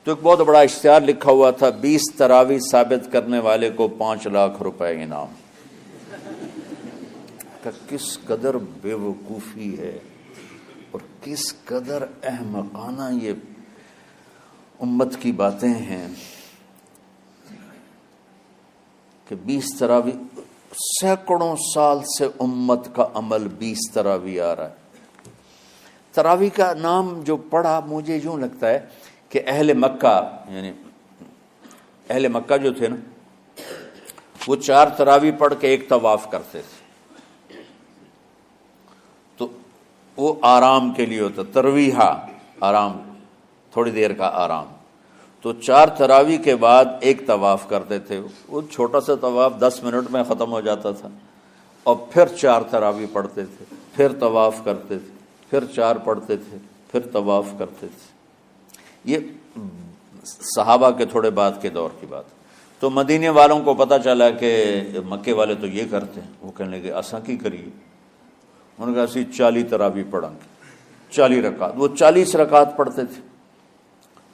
تو ایک بہت بڑا اشتہار لکھا ہوا تھا، 20 تراویح ثابت کرنے والے کو 5 لاکھ روپے انعام۔ کہ کس قدر بے وقوفی ہے اور کس قدر احمقانہ یہ امت کی باتیں ہیں کہ 20 تراویح، سینکڑوں سال سے امت کا عمل 20 تراویح آ رہا ہے۔ تراویح کا نام جو پڑھا مجھے یوں لگتا ہے کہ اہل مکہ، یعنی اہل مکہ جو تھے نا، وہ 4 تراویح پڑھ کے ایک طواف کرتے تھے، تو وہ آرام کے لیے ہوتا، ترویحہ آرام، تھوڑی دیر کا آرام۔ تو 4 تراویح کے بعد ایک طواف کرتے تھے، وہ چھوٹا سا طواف 10 منٹ میں ختم ہو جاتا تھا، اور پھر 4 تراویح پڑھتے تھے، پھر طواف کرتے تھے، پھر 4 پڑھتے تھے، پھر طواف کرتے تھے۔ یہ صحابہ کے تھوڑے بعد کے دور کی بات۔ تو مدینے والوں کو پتہ چلا کہ مکے والے تو یہ کرتے ہیں، وہ کہنے لگے اساں کی کریے؟ انہوں نے کہا اسی 40 تراویح پڑھیں گے، 40 رکعت۔ وہ 40 رکعت پڑھتے تھے۔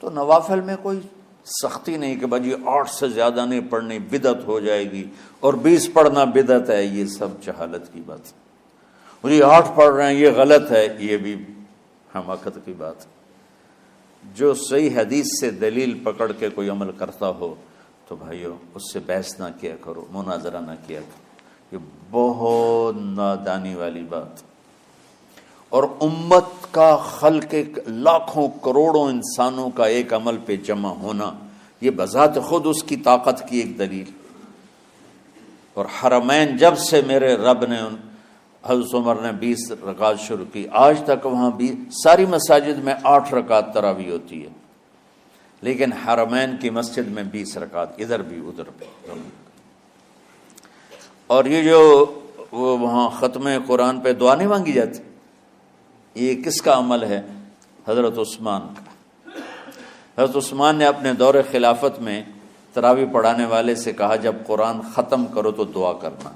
تو نوافل میں کوئی سختی نہیں کہ بھائی 8 سے زیادہ نہیں پڑھنی، بدعت ہو جائے گی، اور 20 پڑھنا بدعت ہے، یہ سب جہالت کی بات ہے۔ اور یہ 8 پڑھ رہے ہیں یہ غلط ہے، یہ بھی حماقت کی بات ہے۔ جو صحیح حدیث سے دلیل پکڑ کے کوئی عمل کرتا ہو تو بھائیو اس سے بحث نہ کیا کرو، مناظرہ نہ کیا کرو، یہ بہت نادانی والی بات۔ اور امت کا خلق لاکھوں کروڑوں انسانوں کا ایک عمل پہ جمع ہونا، یہ بذات خود اس کی طاقت کی ایک دلیل۔ اور حرمین جب سے میرے رب نے حضرت عمر نے 20 رکعت شروع کی، آج تک وہاں بھی ساری مساجد میں 8 رکعت تراویح ہوتی ہے، لیکن حرمین کی مسجد میں 20 رکعت، ادھر بھی ادھر بھی۔ اور یہ جو وہ وہاں ختم قرآن پہ دعا نہیں مانگی جاتی، یہ کس کا عمل ہے؟ حضرت عثمان کا۔ حضرت عثمان نے اپنے دور خلافت میں تراویح پڑھانے والے سے کہا جب قرآن ختم کرو تو دعا کرنا۔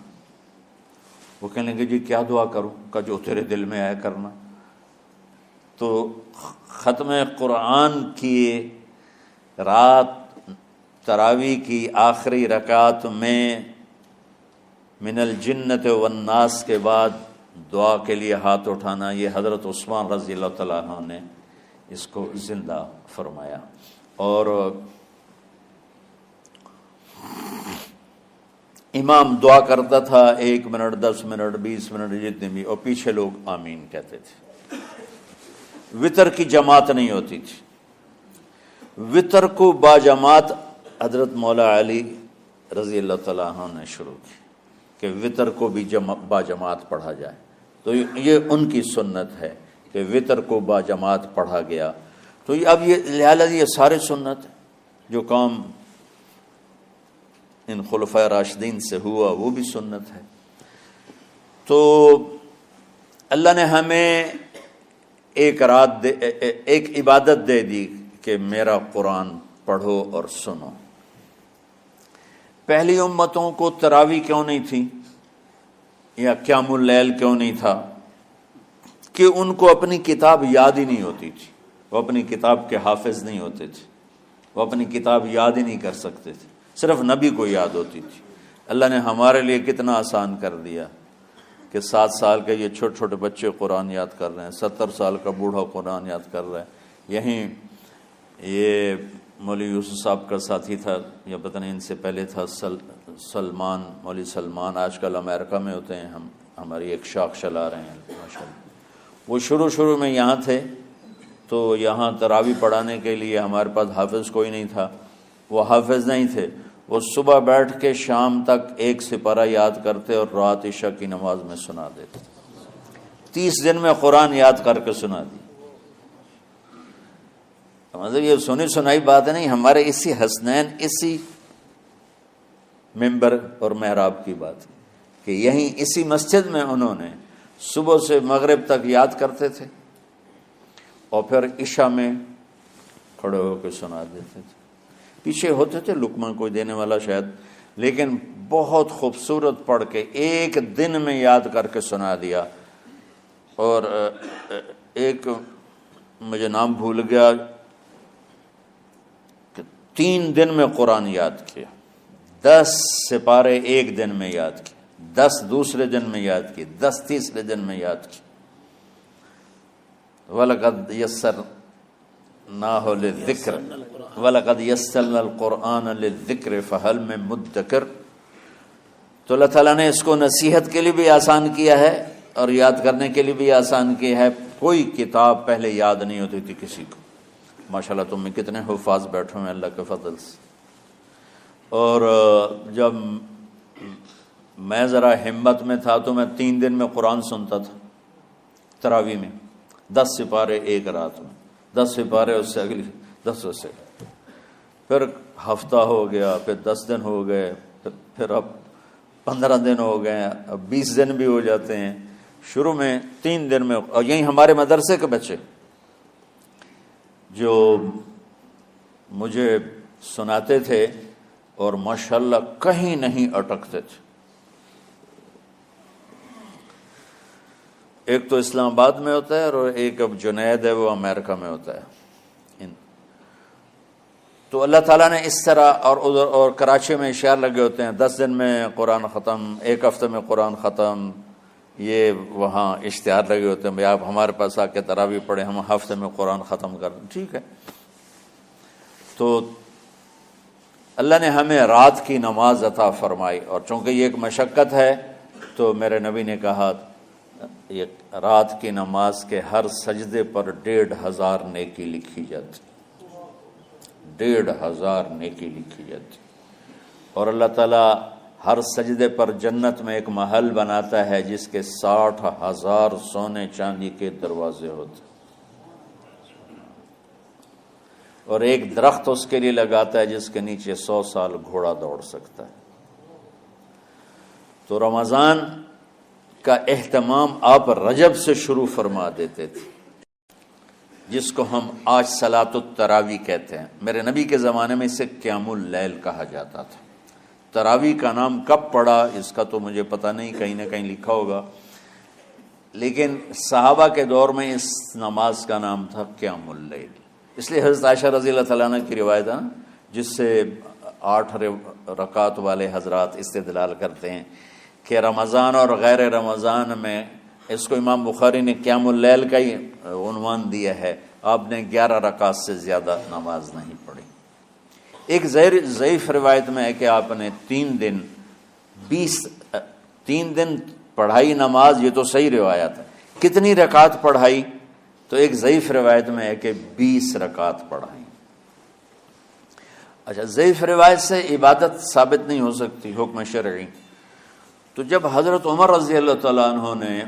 وہ کہنے لگے جی کیا دعا کروں؟ کہ جو تیرے دل میں آیا کرنا۔ تو ختم قرآن کی رات تراویح کی آخری رکعت میں من الجنت والناس کے بعد دعا کے لیے ہاتھ اٹھانا، یہ حضرت عثمان رضی اللہ تعالیٰ عنہ نے اس کو زندہ فرمایا۔ اور امام دعا کرتا تھا 1 منٹ 10 منٹ 20 منٹ جتنے بھی، اور پیچھے لوگ آمین کہتے تھے۔ وتر کی جماعت نہیں ہوتی تھی، وتر کو باجماعت حضرت مولا علی رضی اللہ تعالیٰ عنہ نے شروع کی کہ وتر کو بھی باجماعت پڑھا جائے۔ تو یہ ان کی سنت ہے کہ وتر کو باجماعت پڑھا گیا۔ تو اب یہ لہٰذا یہ سارے سنت جو کام ان خلفائے راشدین سے ہوا وہ بھی سنت ہے۔ تو اللہ نے ہمیں ایک عبادت دے دی کہ میرا قرآن پڑھو اور سنو۔ پہلی امتوں کو تراویح کیوں نہیں تھی یا قیام اللیل کیوں نہیں تھا؟ کہ ان کو اپنی کتاب یاد ہی نہیں ہوتی تھی، وہ اپنی کتاب کے حافظ نہیں ہوتے تھے، وہ اپنی کتاب یاد ہی نہیں کر سکتے تھے، صرف نبی کو یاد ہوتی تھی۔ اللہ نے ہمارے لیے کتنا آسان کر دیا کہ 7 سال کے یہ چھوٹے چھوٹے بچے قرآن یاد کر رہے ہیں، 70 سال کا بوڑھا قرآن یاد کر رہا ہے۔ یہیں یہ مولوی یوسف صاحب کا ساتھی تھا، یا پتہ نہیں ان سے پہلے تھا، سلمان، مولوی سلمان، آج کل امریکہ میں ہوتے ہیں، ہماری ایک شاخ چلا رہے ہیں ماشاءاللہ۔ وہ شروع میں یہاں تھے، تو یہاں تراویح پڑھانے کے لیے ہمارے پاس حافظ کوئی نہیں تھا، وہ حافظ نہیں تھے، وہ صبح بیٹھ کے شام تک 1 سپارہ یاد کرتے اور رات عشاء کی نماز میں سنا دیتے۔ 30 دن میں قرآن یاد کر کے سنا دی۔ مطلب یہ سنی سنائی بات نہیں، ہمارے اسی حسنین، اسی ممبر اور محراب کی بات کہ یہیں اسی مسجد میں انہوں نے صبح سے مغرب تک یاد کرتے تھے اور پھر عشاء میں کھڑے ہو کے سنا دیتے تھے۔ پیچھے ہوتے تھے لقمہ کوئی دینے والا شاید، لیکن بہت خوبصورت پڑھ کے 1 دن میں یاد کر کے سنا دیا۔ اور ایک مجھے نام بھول گیا، 3 دن میں قرآن یاد کیا، 10 سپارے ایک دن میں یاد کیے، 10 دوسرے دن میں یاد کیے، 10 تیسرے دن میں یاد کیے۔ وَلَقَدْ يَسَّرْنَاهُ لِلذِّكْرِ وَلَقَدْ يَسَّرْنَا الْقُرْآنَ لِلذِّكْرِ فَهَلْ مِن مُدَّكِرٍ۔ تو اللہ تعالیٰ نے اس کو نصیحت کے لیے بھی آسان کیا ہے اور یاد کرنے کے لیے بھی آسان کیا ہے۔ کوئی کتاب پہلے یاد نہیں ہوتی تھی کسی کو، ماشاءاللہ تم میں کتنے حفاظ بیٹھے ہیں اللہ کے فضل سے۔ اور جب میں ذرا ہمت میں تھا تو میں 3 دن میں قرآن سنتا تھا تراویح میں، 10 سپارے ایک رات میں، 10 سپارے اس سے اگلی 10 سے، پھر ہفتہ ہو گیا، پھر 10 دن ہو گئے، پھر اب 15 دن ہو گئے، اب 20 دن بھی ہو جاتے ہیں۔ شروع میں 3 دن میں، اور یہی ہمارے مدرسے کے بچے جو مجھے سناتے تھے اور ماشاءاللہ کہیں نہیں اٹکتے تھے۔ ایک تو اسلام آباد میں ہوتا ہے اور ایک اب جنید ہے وہ امریکہ میں ہوتا ہے۔ تو اللہ تعالیٰ نے اس طرح، اور ادھر اور کراچی میں اشعار لگے ہوتے ہیں، 10 دن میں قرآن ختم، 1 ہفتے میں قرآن ختم۔ یہ وہاں اشتہار لگے ہوتے ہیں، بھائی آپ ہمارے پاس آ کے تراویح پڑھیں، ہم ہفتے میں قرآن ختم کر دیں۔ ٹھیک ہے، تو اللہ نے ہمیں رات کی نماز عطا فرمائی، اور چونکہ یہ ایک مشقت ہے تو میرے نبی نے کہا یہ رات کی نماز کے ہر سجدے پر 1500 نیکی لکھی جاتی، 1500 نیکی لکھی جاتی۔ اور اللہ تعالیٰ ہر سجدے پر جنت میں ایک محل بناتا ہے جس کے 60,000 سونے چاندی کے دروازے ہوتے، اور ایک درخت اس کے لیے لگاتا ہے جس کے نیچے 100 سال گھوڑا دوڑ سکتا ہے۔ تو رمضان کا اہتمام آپ رجب سے شروع فرما دیتے تھے، جس کو ہم آج صلاۃ التراویح کہتے ہیں۔ میرے نبی کے زمانے میں اسے قیام اللیل کہا جاتا تھا۔ تراویح کا نام کب پڑا اس کا تو مجھے پتہ نہیں، کہیں نہ کہیں لکھا ہوگا، لیکن صحابہ کے دور میں اس نماز کا نام تھا قیام اللیل۔ اس لیے حضرت عائشہ رضی اللہ تعالیٰ عنہ کی روایت ہے جس سے 8 رکعت والے حضرات استدلال کرتے ہیں کہ رمضان اور غیر رمضان میں، اس کو امام بخاری نے قیام اللیل کا ہی عنوان دیا ہے، آپ نے 11 رکعت سے زیادہ نماز نہیں پڑھی۔ ایک ضعیف روایت میں ہے کہ آپ نے 3 دن پڑھائی نماز، یہ تو صحیح روایت ہے۔ کتنی رکعت پڑھائی؟ تو ایک ضعیف روایت میں ہے کہ 20 رکعت پڑھائی۔ اچھا، ضعیف روایت سے عبادت ثابت نہیں ہو سکتی، حکم شرعی۔ تو جب حضرت عمر رضی اللہ تعالیٰ عنہ نے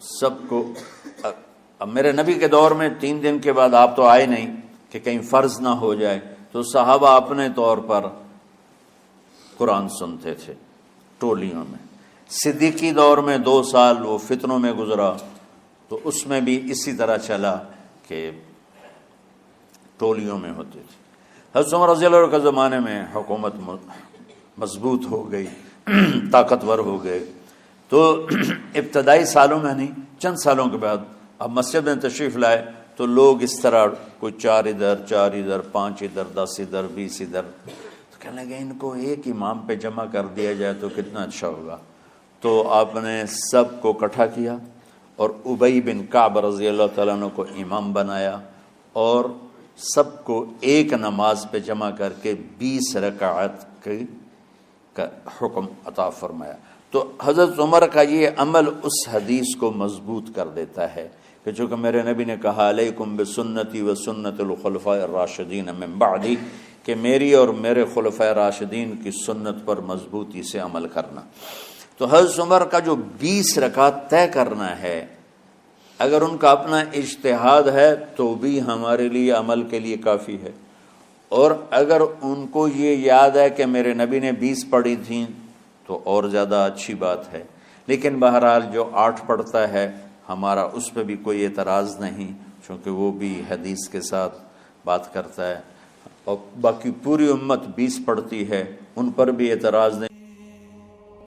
سب کو، اب میرے نبی کے دور میں 3 دن کے بعد آپ تو آئے نہیں کہ کہیں فرض نہ ہو جائے، تو صحابہ اپنے طور پر قرآن سنتے تھے ٹولیوں میں۔ صدیقی دور میں 2 سال وہ فتنوں میں گزرا، تو اس میں بھی اسی طرح چلا کہ ٹولیوں میں ہوتے تھے۔ حضرت عمر رضی اللہ عنہ کے زمانے میں حکومت مضبوط ہو گئی، طاقتور ہو گئے، تو ابتدائی سالوں میں نہیں، چند سالوں کے بعد اب مسجد میں تشریف لائے تو لوگ اس طرح کوئی 4 ادھر 4 ادھر 5 ادھر 10 ادھر 20 ادھر، تو کہنے لگے ان کو ایک امام پہ جمع کر دیا جائے تو کتنا اچھا ہوگا۔ تو آپ نے سب کو اکٹھا کیا اور ابی بن کعب رضی اللہ تعالیٰ عنہ کو امام بنایا، اور سب کو ایک نماز پہ جمع کر کے 20 رکعت کا حکم عطا فرمایا۔ تو حضرت عمر کا یہ عمل اس حدیث کو مضبوط کر دیتا ہے کہ چونکہ میرے نبی نے کہا علیکم بسنتی و سنت الخلفاء الراشدین من بعدی، کہ میری اور میرے خلفاء راشدین کی سنت پر مضبوطی سے عمل کرنا۔ تو حضرت عمر کا جو 20 رکعت طے کرنا ہے، اگر ان کا اپنا اجتہاد ہے تو بھی ہمارے لیے عمل کے لیے کافی ہے، اور اگر ان کو یہ یاد ہے کہ میرے نبی نے 20 پڑھی تھیں تو اور زیادہ اچھی بات ہے۔ لیکن بہرحال جو 8 پڑھتا ہے ہمارا اس پہ بھی کوئی اعتراض نہیں، چونکہ وہ بھی حدیث کے ساتھ بات کرتا ہے، اور باقی پوری امت 20 پڑھتی ہے ان پر بھی اعتراض نہیں۔